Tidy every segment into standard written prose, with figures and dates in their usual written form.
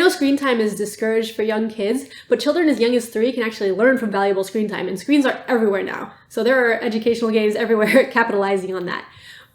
know screen time is discouraged for young kids, but children as young as 3 can actually learn from valuable screen time, and screens are everywhere now. So there are educational games everywhere capitalizing on that.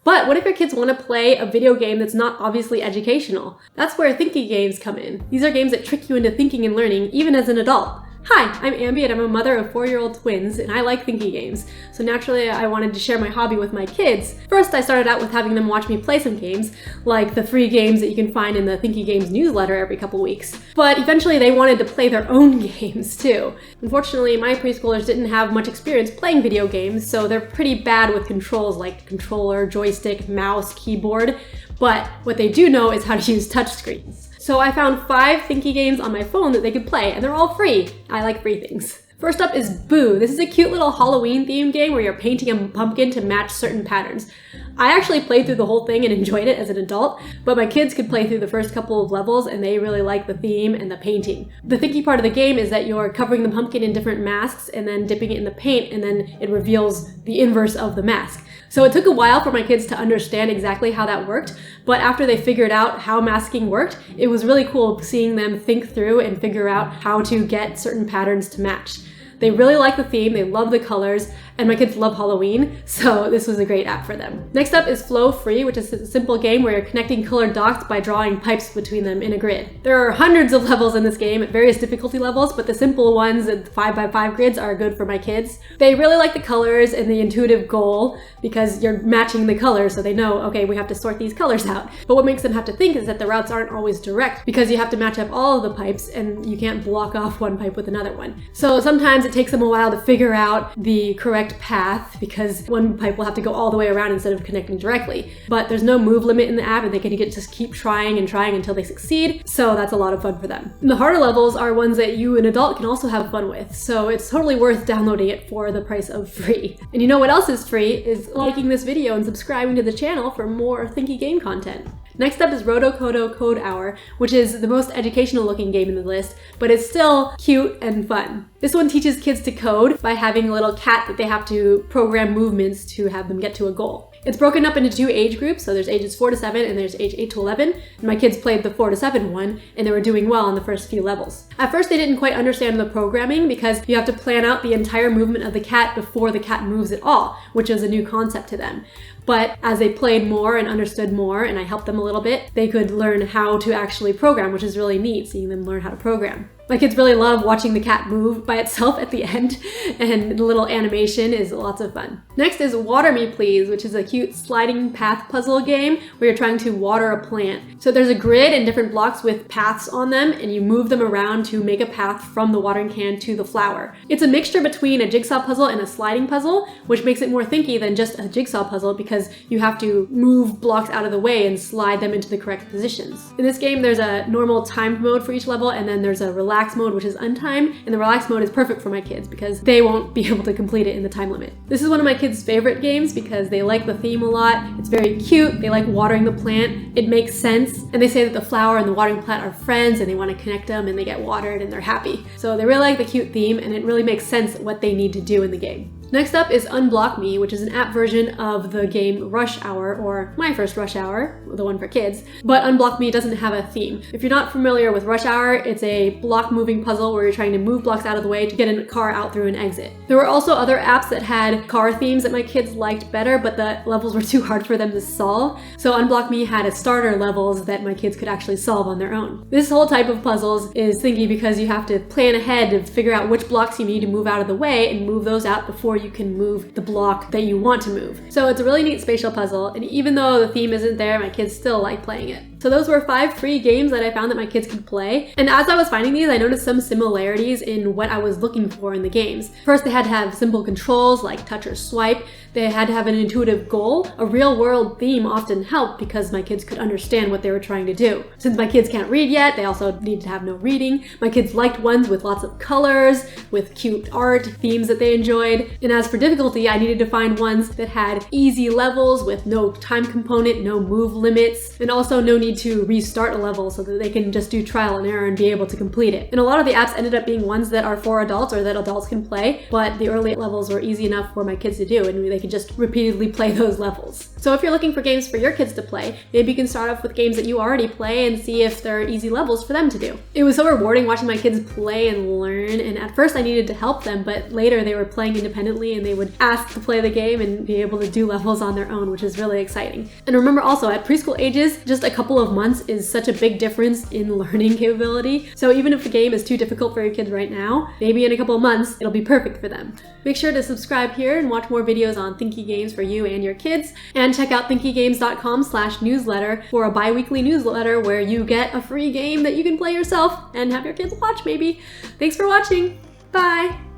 But what if your kids want to play a video game that's not obviously educational? That's where Thinky games come in. These are games that trick you into thinking and learning, even as an adult. Hi, I'm Ambie and I'm a mother of 4-year-old twins, and I like Thinky games. So naturally I wanted to share my hobby with my kids. First I started out with having them watch me play some games, like the free games that you can find in the Thinky Games newsletter every couple weeks. But eventually they wanted to play their own games too. Unfortunately, my preschoolers didn't have much experience playing video games, so they're pretty bad with controls like controller, joystick, mouse, keyboard. But what they do know is how to use touchscreens. So I found 5 Thinky games on my phone that they could play, and they're all free. I like free things. First up is Boo. This is a cute little Halloween themed game where you're painting a pumpkin to match certain patterns. I actually played through the whole thing and enjoyed it as an adult, but my kids could play through the first couple of levels and they really like the theme and the painting. The Thinky part of the game is that you're covering the pumpkin in different masks and then dipping it in the paint, and then it reveals the inverse of the mask. So it took a while for my kids to understand exactly how that worked, but after they figured out how masking worked, it was really cool seeing them think through and figure out how to get certain patterns to match. They really like the theme, they love the colors, and my kids love Halloween, so this was a great app for them. Next up is Flow Free, which is a simple game where you're connecting colored dots by drawing pipes between them in a grid. There are hundreds of levels in this game at various difficulty levels, but the simple ones and 5x5 grids are good for my kids. They really like the colors and the intuitive goal because you're matching the colors, so they know, okay, we have to sort these colors out. But what makes them have to think is that the routes aren't always direct because you have to match up all of the pipes and you can't block off one pipe with another one. So sometimes it takes them a while to figure out the correct path because one pipe will have to go all the way around instead of connecting directly. But there's no move limit in the app and they can just keep trying and trying until they succeed, so that's a lot of fun for them. And the harder levels are ones that you, an adult, can also have fun with, so it's totally worth downloading it for the price of free. And you know what else is free is liking this video and subscribing to the channel for more Thinky game content. Next up is Rodocodo Code Hour, which is the most educational looking game in the list, but it's still cute and fun. This one teaches kids to code by having a little cat that they have to program movements to have them get to a goal. It's broken up into 2 age groups, so there's ages 4 to 7 and there's age 8 to 11. And my kids played the 4 to 7 one and they were doing well on the first few levels. At first they didn't quite understand the programming because you have to plan out the entire movement of the cat before the cat moves at all, which is a new concept to them. But as they played more and understood more and I helped them a little bit, they could learn how to actually program, which is really neat, seeing them learn how to program. My kids really love watching the cat move by itself at the end, and the little animation is lots of fun. Next is Water Me Please, which is a cute sliding path puzzle game where you're trying to water a plant. So there's a grid and different blocks with paths on them, and you move them around to make a path from the watering can to the flower. It's a mixture between a jigsaw puzzle and a sliding puzzle, which makes it more thinky than just a jigsaw puzzle because you have to move blocks out of the way and slide them into the correct positions. In this game, there's a normal timed mode for each level, and then there's a relaxed mode, which is untimed, and the relaxed mode is perfect for my kids because they won't be able to complete it in the time limit. This is one of my kids' favorite games because they like the theme a lot. It's very cute, they like watering the plant, it makes sense, and they say that the flower and the watering plant are friends and they want to connect them and they get watered and they're happy. So they really like the cute theme and it really makes sense what they need to do in the game. Next up is Unblock Me, which is an app version of the game Rush Hour, or My First Rush Hour, the one for kids, but Unblock Me doesn't have a theme. If you're not familiar with Rush Hour, it's a block moving puzzle where you're trying to move blocks out of the way to get a car out through an exit. There were also other apps that had car themes that my kids liked better, but the levels were too hard for them to solve, so Unblock Me had a starter levels that my kids could actually solve on their own. This whole type of puzzles is thinky because you have to plan ahead to figure out which blocks you need to move out of the way and move those out before you can move the block that you want to move. So it's a really neat spatial puzzle, and even though the theme isn't there, my kids still like playing it. So those were 5 free games that I found that my kids could play. And as I was finding these, I noticed some similarities in what I was looking for in the games. First, they had to have simple controls like touch or swipe. They had to have an intuitive goal. A real world theme often helped because my kids could understand what they were trying to do. Since my kids can't read yet, they also needed to have no reading. My kids liked ones with lots of colors, with cute art, themes that they enjoyed. And as for difficulty, I needed to find ones that had easy levels with no time component, no move limits, and also no need need to restart a level so that they can just do trial and error and be able to complete it. And a lot of the apps ended up being ones that are for adults or that adults can play, but the early levels were easy enough for my kids to do, and they could just repeatedly play those levels. So if you're looking for games for your kids to play, maybe you can start off with games that you already play and see if there are easy levels for them to do. It was so rewarding watching my kids play and learn, and at first I needed to help them, but later they were playing independently and they would ask to play the game and be able to do levels on their own, which is really exciting. And remember also, at preschool ages, just a couple of months is such a big difference in learning capability. So even if the game is too difficult for your kids right now, maybe in a couple of months, it'll be perfect for them. Make sure to subscribe here and watch more videos on Thinky games for you and your kids, and check out thinkygames.com/newsletter for a bi-weekly newsletter where you get a free game that you can play yourself and have your kids watch maybe. Thanks for watching. Bye!